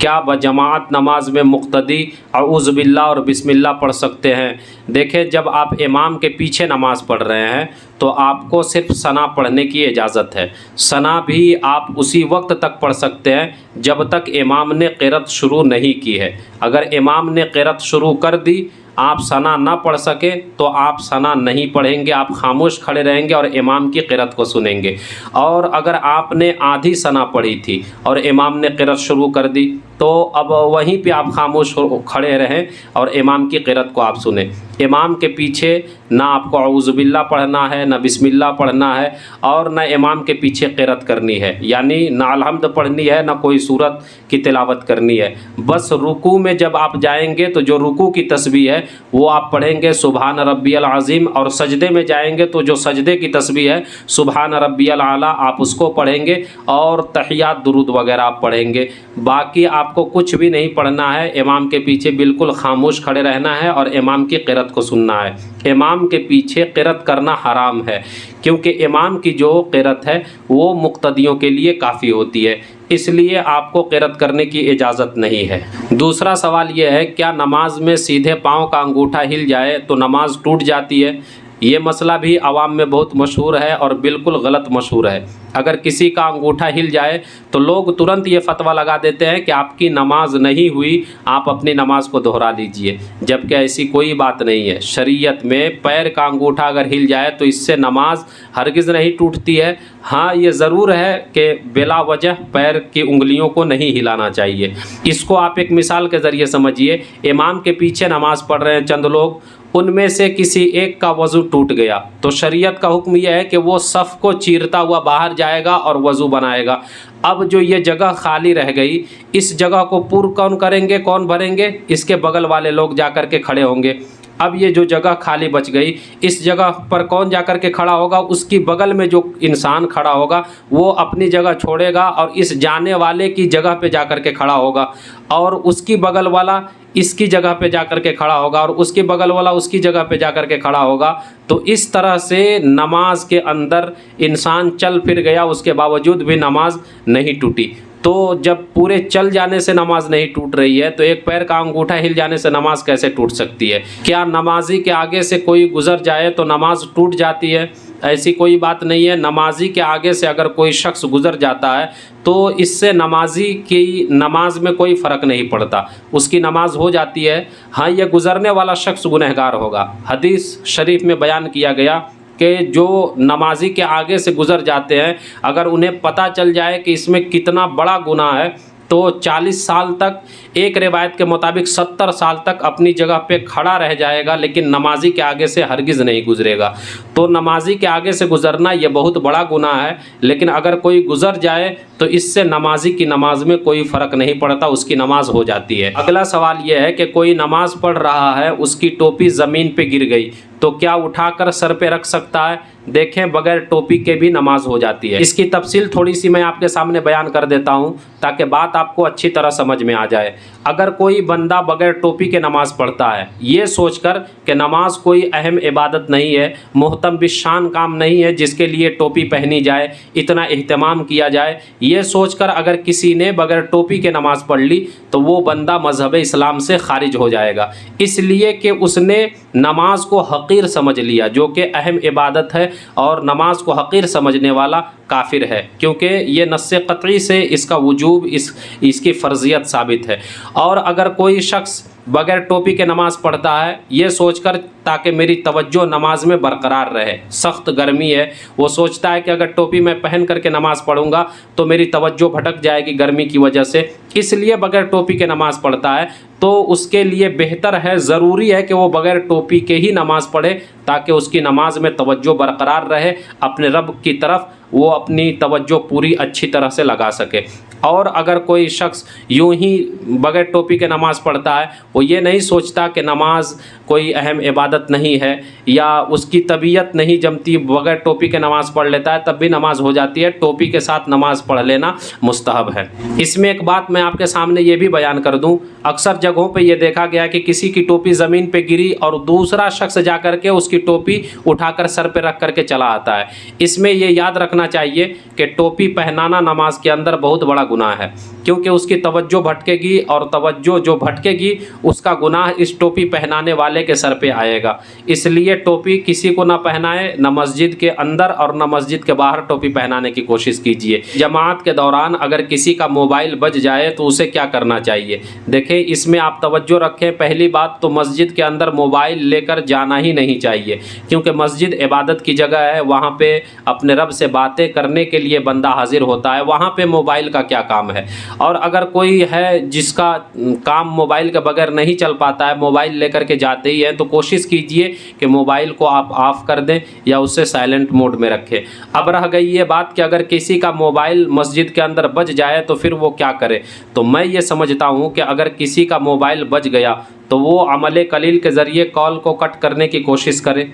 کیا بجماعت نماز میں مقتدی اعوذ باللہ اور بسم اللہ پڑھ سکتے ہیں؟ دیکھیں، جب آپ امام کے پیچھے نماز پڑھ رہے ہیں تو آپ کو صرف ثنا پڑھنے کی اجازت ہے۔ ثنا بھی آپ اسی وقت تک پڑھ سکتے ہیں جب تک امام نے قرأت شروع نہیں کی ہے۔ اگر امام نے قرأت شروع کر دی، آپ ثنا نہ پڑھ سکے تو آپ ثنا نہیں پڑھیں گے، آپ خاموش کھڑے رہیں گے اور امام کی قرأت کو سنیں گے۔ اور اگر آپ نے آدھی ثنا پڑھی تھی اور امام نے قرأت شروع کر دی تو اب وہیں پہ آپ خاموش کھڑے رہیں اور امام کی قرأت کو آپ سنیں۔ امام کے پیچھے نہ آپ کو اعوذ باللہ پڑھنا ہے، نہ بسم اللہ پڑھنا ہے، اور نہ امام کے پیچھے قرأت کرنی ہے، یعنی نہ الحمد پڑھنی ہے، نہ کوئی سورت کی تلاوت کرنی ہے۔ بس رکوع میں جب آپ جائیں گے تو جو رکوع کی تسبیح ہے وہ آپ پڑھیں گے سبحان ربی العظیم، اور سجدے میں جائیں گے تو جو سجدے کی تسبیح ہے سبحان ربی الاعلیٰ آپ اس کو پڑھیں گے، اور تحیات درود وغیرہ آپ پڑھیں گے۔ باقی آپ کو کچھ بھی نہیں پڑھنا ہے، امام کے پیچھے بالکل خاموش کھڑے رہنا ہے اور امام کی قرأت کو سننا ہے۔ امام کے پیچھے قرأت کرنا حرام ہے، کیونکہ امام کی جو قرأت ہے وہ مقتدیوں کے لیے کافی ہوتی ہے، اس لیے آپ کو قرأت کرنے کی اجازت نہیں ہے۔ دوسرا سوال یہ ہے، کیا نماز میں سیدھے پاؤں کا انگوٹھا ہل جائے تو نماز ٹوٹ جاتی ہے؟ یہ مسئلہ بھی عوام میں بہت مشہور ہے اور بالکل غلط مشہور ہے۔ اگر کسی کا انگوٹھا ہل جائے تو لوگ ترنت یہ فتویٰ لگا دیتے ہیں کہ آپ کی نماز نہیں ہوئی، آپ اپنی نماز کو دہرا لیجئے، جبکہ ایسی کوئی بات نہیں ہے۔ شریعت میں پیر کا انگوٹھا اگر ہل جائے تو اس سے نماز ہرگز نہیں ٹوٹتی ہے۔ ہاں، یہ ضرور ہے کہ بلا وجہ پیر کی انگلیوں کو نہیں ہلانا چاہیے۔ اس کو آپ ایک مثال کے ذریعے سمجھیے۔ امام کے پیچھے نماز پڑھ رہے ہیں چند لوگ، ان میں سے کسی ایک کا وضو ٹوٹ گیا تو شریعت کا حکم یہ ہے کہ وہ صف کو چیرتا ہوا باہر جائے گا اور وضو بنائے گا۔ اب جو یہ جگہ خالی رہ گئی، اس جگہ کو پر کون کریں گے، کون بھریں گے؟ اس کے بغل والے لوگ جا کر کے کھڑے ہوں گے۔ اب یہ جو جگہ خالی بچ گئی، اس جگہ پر کون جا کر کے کھڑا ہوگا؟ اس کی بغل میں جو انسان کھڑا ہوگا وہ اپنی جگہ چھوڑے گا اور اس جانے والے کی جگہ پہ جا کر کے کھڑا ہوگا، اور اس کی بغل والا اس کی جگہ پہ جا کر کے کھڑا ہوگا، اور اس کی بغل والا اس کی جگہ پہ جا کر کے کھڑا ہوگا۔ تو اس طرح سے نماز کے اندر انسان چل پھر گیا، اس کے باوجود بھی نماز نہیں ٹوٹی۔ تو جب پورے چل جانے سے نماز نہیں ٹوٹ رہی ہے تو ایک پیر کا انگوٹھا ہل جانے سے نماز کیسے ٹوٹ سکتی ہے؟ کیا نمازی کے آگے سے کوئی گزر جائے تو نماز ٹوٹ جاتی ہے؟ ایسی کوئی بات نہیں ہے۔ نمازی کے آگے سے اگر کوئی شخص گزر جاتا ہے تو اس سے نمازی کی نماز میں کوئی فرق نہیں پڑتا، اس کی نماز ہو جاتی ہے۔ ہاں، یہ گزرنے والا شخص گنہگار ہوگا۔ حدیث شریف میں بیان کیا گیا کہ جو نمازی کے آگے سے گزر جاتے ہیں، اگر انہیں پتہ چل جائے کہ اس میں کتنا بڑا گناہ ہے تو 40 سال تک، ایک روایت کے مطابق 70 سال تک اپنی جگہ پہ کھڑا رہ جائے گا، لیکن نمازی کے آگے سے ہرگز نہیں گزرے گا۔ تو نمازی کے آگے سے گزرنا یہ بہت بڑا گناہ ہے، لیکن اگر کوئی گزر جائے تو اس سے نمازی کی نماز میں کوئی فرق نہیں پڑتا، اس کی نماز ہو جاتی ہے۔ اگلا سوال یہ ہے کہ کوئی نماز پڑھ رہا ہے، اس کی ٹوپی زمین پہ گر گئی تو کیا اٹھا کر سر پہ رکھ سکتا ہے؟ دیکھیں، بغیر ٹوپی کے بھی نماز ہو جاتی ہے۔ اس کی تفصیل تھوڑی سی میں آپ کے سامنے بیان کر دیتا ہوں تاکہ بات آپ کو اچھی طرح سمجھ میں آ جائے۔ اگر کوئی بندہ بغیر ٹوپی کے نماز پڑھتا ہے، یہ سوچ کر کہ نماز کوئی اہم عبادت نہیں ہے، محتم بالشان کام نہیں ہے جس کے لیے ٹوپی پہنی جائے، اتنا اہتمام کیا جائے، یہ سوچ کر اگر کسی نے بغیر ٹوپی کے نماز پڑھ لی تو وہ بندہ مذہب اسلام سے خارج ہو جائے گا، اس لیے کہ اس نے نماز کو حقیر سمجھ لیا، جو کہ اہم عبادت ہے، اور نماز کو حقیر سمجھنے والا کافر ہے، کیونکہ یہ نص قطعی سے اس کا وجوب، اس کی فرضیت ثابت ہے۔ اور اگر کوئی شخص بغیر ٹوپی کے نماز پڑھتا ہے یہ سوچ کر تاکہ میری توجہ نماز میں برقرار رہے، سخت گرمی ہے، وہ سوچتا ہے کہ اگر ٹوپی میں پہن کر کے نماز پڑھوں گا تو میری توجہ بھٹک جائے گی گرمی کی وجہ سے، اس لیے بغیر ٹوپی کے نماز پڑھتا ہے، تو اس کے لیے بہتر ہے، ضروری ہے کہ وہ بغیر ٹوپی کے ہی نماز پڑھے تاکہ اس کی نماز میں توجہ برقرار رہے، اپنے رب کی طرف وہ اپنی توجہ پوری اچھی طرح سے لگا سکے۔ اور اگر کوئی شخص یوں ہی بغیر ٹوپی کے نماز پڑھتا ہے، وہ یہ نہیں سوچتا کہ نماز کوئی اہم عبادت نہیں ہے یا اس کی طبیعت نہیں جمتی، بغیر ٹوپی کے نماز پڑھ لیتا ہے تب بھی نماز ہو جاتی ہے، ٹوپی کے ساتھ نماز پڑھ لینا مستحب ہے۔ اس میں ایک بات میں آپ کے سامنے یہ بھی بیان کر دوں، اکثر جگہوں پہ یہ دیکھا گیا کہ کسی کی ٹوپی زمین پہ گری اور دوسرا شخص جا کر کے اس کی ٹوپی اٹھا کر سر پہ رکھ کر کے چلا آتا ہے۔ اس میں یہ یاد رکھنا چاہیے کہ ٹوپی پہنانا نماز کے اندر بہت بڑا گناہ ہے، کیونکہ اس کی توجہ بھٹکے گی اور توجہ جو بھٹکے گی اس کا گناہ اس ٹوپی پہنانے والے کے سر پہ آئے گا۔ اس لیے ٹوپی کسی کو نہ پہنائے، نہ مسجد کے اندر اور نہ مسجد کے باہر ٹوپی پہنانے کی کوشش کیجیے۔ جماعت کے دوران اگر کسی کا موبائل بج جائے تو اسے کیا کرنا چاہیے؟ دیکھیں اس میں آپ توجہ رکھیں، پہلی بات تو مسجد کے اندر موبائل لے کر جانا ہی نہیں چاہیے، کیونکہ مسجد عبادت کی جگہ ہے، وہاں پہ اپنے رب سے باتیں کرنے کے لیے بندہ حاضر ہوتا ہے، وہاں پہ موبائل کا کیا کام ہے؟ اور اگر کوئی ہے جس کا کام موبائل کے بغیر نہیں چل پاتا ہے، موبائل لے کر کے جاتے ہی ہیں، تو کوشش کیجئے کہ موبائل کو آپ آف کر دیں یا اسے سائلنٹ موڈ میں رکھیں۔ اب رہ گئی یہ بات کہ اگر کسی کا موبائل مسجد کے اندر بج جائے تو پھر وہ کیا کرے؟ تو میں یہ سمجھتا ہوں کہ اگر کسی کا موبائل بج گیا تو وہ عمل قلیل کے ذریعے کال کو کٹ کرنے کی کوشش کرے۔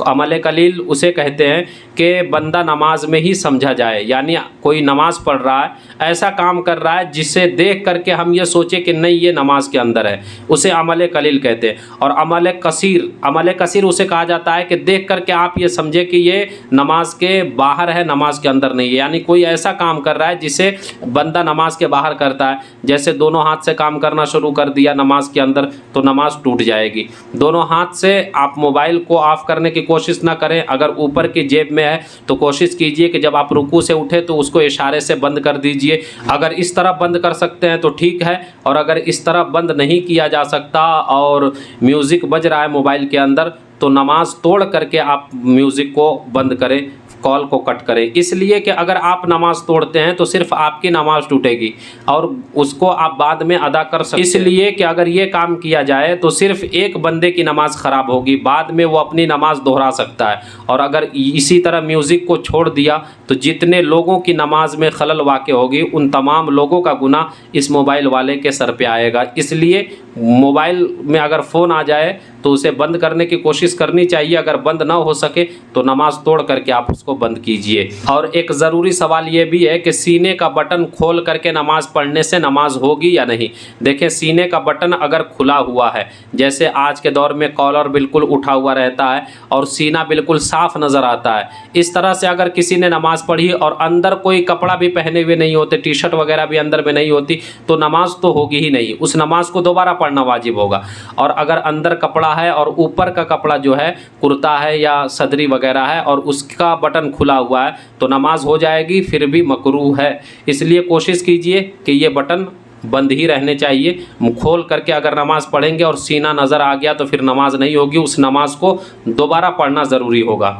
عمل قلیل اسے کہتے ہیں کہ بندہ نماز میں ہی سمجھا جائے، یعنی کوئی نماز پڑھ رہا ہے، ایسا کام کر رہا ہے جسے دیکھ کر کے ہم یہ سوچے کہ نہیں یہ نماز کے اندر ہے، اسے عمل قلیل کہتے ہیں۔ اور عمل کثیر اسے کہا جاتا ہے کہ دیکھ کر کے آپ یہ سمجھے کہ یہ نماز کے باہر ہے، نماز کے اندر نہیں ہے، یعنی کوئی ایسا کام کر رہا ہے جسے بندہ نماز کے باہر کرتا ہے، جیسے دونوں ہاتھ سے کام کرنا شروع کر دیا نماز کے اندر تو نماز ٹوٹ جائے گی۔ دونوں ہاتھ سے آپ موبائل کو آف کرنے کی کوشش نہ کریں، اگر اوپر کی جیب میں ہے تو کوشش کیجئے کہ جب آپ رکوع سے اٹھے تو اس کو اشارے سے بند کر دیجئے۔ اگر اس طرح بند کر سکتے ہیں تو ٹھیک ہے، اور اگر اس طرح بند نہیں کیا جا سکتا اور میوزک بج رہا ہے موبائل کے اندر تو نماز توڑ کر کے آپ میوزک کو بند کریں، کال کو کٹ کریں، اس لیے کہ اگر آپ نماز توڑتے ہیں تو صرف آپ کی نماز ٹوٹے گی اور اس کو آپ بعد میں ادا کر سکتے ہیں، اس لیے کہ اگر یہ کام کیا جائے تو صرف ایک بندے کی نماز خراب ہوگی، بعد میں وہ اپنی نماز دہرا سکتا ہے، اور اگر اسی طرح میوزک کو چھوڑ دیا تو جتنے لوگوں کی نماز میں خلل واقع ہوگی ان تمام لوگوں کا گناہ اس موبائل والے کے سر پہ آئے گا۔ اس لیے موبائل میں اگر فون آ جائے تو اسے بند کرنے کی کوشش کرنی چاہیے، اگر بند نہ ہو سکے تو نماز توڑ کر کے آپ اس کو بند کیجئے۔ اور ایک ضروری سوال یہ بھی ہے کہ سینے کا بٹن کھول کر کے نماز پڑھنے سے نماز ہوگی یا نہیں؟ دیکھیں سینے کا بٹن اگر کھلا ہوا ہے، جیسے آج کے دور میں کالر بالکل اٹھا ہوا رہتا ہے اور سینہ بالکل صاف نظر آتا ہے، اس طرح سے اگر کسی نے نماز پڑھی اور اندر کوئی کپڑا بھی پہنے ہوئے نہیں ہوتے، ٹی شرٹ وغیرہ بھی اندر میں نہیں ہوتی، تو نماز تو ہوگی ہی نہیں، اس نماز کو دوبارہ پڑھنا واجب ہوگا۔ اور اگر اندر کپڑا ہے اور اوپر کا کپڑا جو ہے کرتا ہے یا صدری وغیرہ ہے اور اس کا بٹن کھلا ہوا ہے تو نماز ہو جائے گی، پھر بھی مکروہ ہے۔ اس لیے کوشش کیجئے کہ یہ بٹن بند ہی رہنے چاہیے، کھول کر کے اگر نماز پڑھیں گے اور سینہ نظر آ گیا تو پھر نماز نہیں ہوگی، اس نماز کو دوبارہ پڑھنا ضروری ہوگا۔